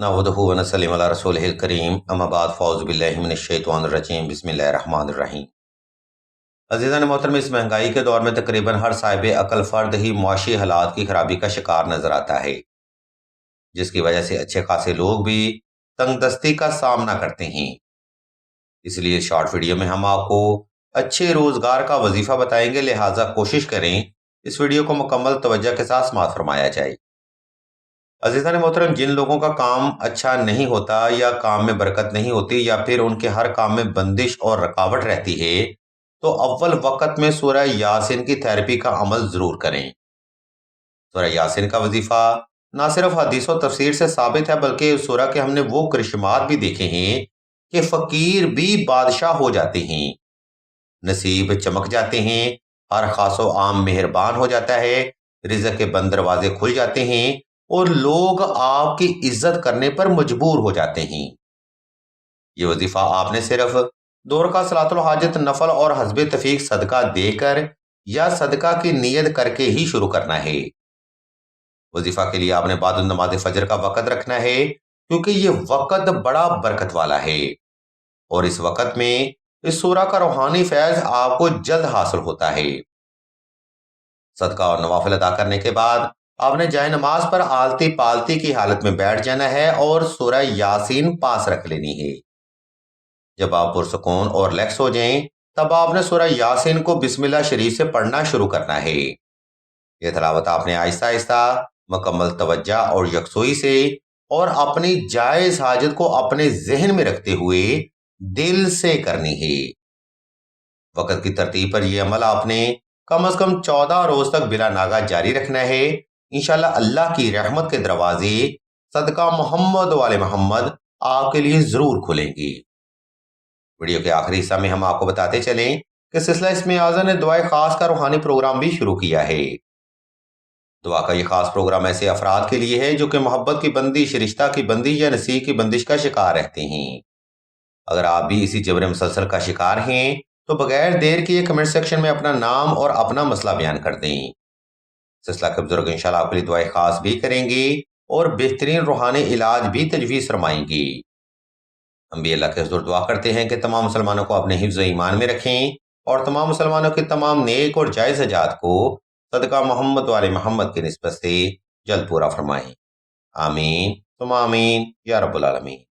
नहमदुहु व नसल्ली अला रसूलिहिल करीम अम्मा बाद फ़ौज़ु बिल्लाहि मिनश शैतानिर रजीम बिस्मिल्लाहिर रहमानिर रहीम। अज़ीज़ान मोहतरम, इस महंगाई के दौर में तकरीबन हर साहिब अकल फ़र्द ही मुआशी हालात की खराबी का शिकार नजर आता है, जिसकी वजह से अच्छे खासे लोग भी तंगदस्ती का सामना करते हैं। इसलिए शॉर्ट वीडियो में हम आपको अच्छे रोजगार का वजीफा बताएंगे, लिहाजा कोशिश करें इस वीडियो को मुकम्मल तवज्जो के साथ समाअत फरमाया जाए। अज़ीज़ान मोहतरम, जिन लोगों का काम अच्छा नहीं होता या काम में बरकत नहीं होती या फिर उनके हर काम में बंदिश और रुकावट रहती है, तो अव्वल वक़्त में सूरह यासीन की थेरेपी का अमल ज़रूर करें। सूरह यासीन का वजीफा न सिर्फ हदीस और तफसीर से साबित है, बल्कि इस सूरह के हमने वो करिश्मात भी देखे हैं कि फ़कीर भी बादशाह हो जाते हैं, नसीब चमक जाते हैं, हर खासो आम मेहरबान हो जाता है, रिज़्क़ के बंद दरवाजे खुल जाते हैं और लोग आपकी इज्जत करने पर मजबूर हो जाते हैं। ये वजीफा आपने सिर्फ 2 रकात सलातुल हाजत नफल और हस्बे तफीक सदका देकर या सदका की नियत करके ही शुरू करना है। वजीफा के लिए आपने बाद नमाज फजर का वक़्त रखना है, क्योंकि ये वक़्त बड़ा बरकत वाला है और इस वक़्त में इस सूरह का रूहानी फैज़ आपको जल्द हासिल होता है। सदका और नवाफिल अदा करने के बाद आपने जाए नमाज पर आलती पालती की हालत में बैठ जाना है और सूरह यासीन पास रख लेनी है। जब आप पुरसुकून और रिलैक्स हो जाएं, तब आपने सूरह यासीन को बिस्मिल्लाह शरीफ से पढ़ना शुरू करना है। यह तिलावत आपने आहिस्ता आहिस्ता, मुकम्मल तवज्जो और यकसुई से और अपनी जायज हाजत को अपने जहन में रखते हुए दिल से करनी है। वक़्त की तरतीब पर यह अमल आपने कम से कम 14 रोज तक बिला नागा जारी रखना है। इंशाअल्लाह अल्लाह की रहमत के दरवाजे सदका मोहम्मद वाले मोहम्मद आपके लिए जरूर खुलेंगे। वीडियो के आखिरी हिस्सा में हम आपको बताते चलें कि सिलसिला इसमें आज़ा ने दुआए खास का रूहानी प्रोग्राम भी शुरू किया है। दुआ का ये खास प्रोग्राम ऐसे अफराद के लिए है जो कि मोहब्बत की बंदिश, रिश्ता की बंदिश या नसीब की बंदिश का शिकार रहते हैं। अगर आप भी इसी जबर मुसलसल का शिकार हैं, तो बगैर देर किए कमेंट सेक्शन में अपना नाम और अपना मसला बयान कर दें। सिलसिला के बुजुर्ग इंशाल्लाह आपके लिए दुआएं खास भी करेंगे और बेहतरीन रूहानी इलाज भी तजवीज़ फरमाएंगे। हम भी अल्लाह के हुज़ूर दुआ करते हैं कि तमाम मुसलमानों को अपने हिफ्ज़ ईमान में रखें और तमाम मुसलमानों की तमाम नेक और जायज़ हजात को सदका मोहम्मद वाले मोहम्मद की निस्बत से जल्द पूरा फरमाएं। आमीन तुम आमीन या रब्बुल आलमीन।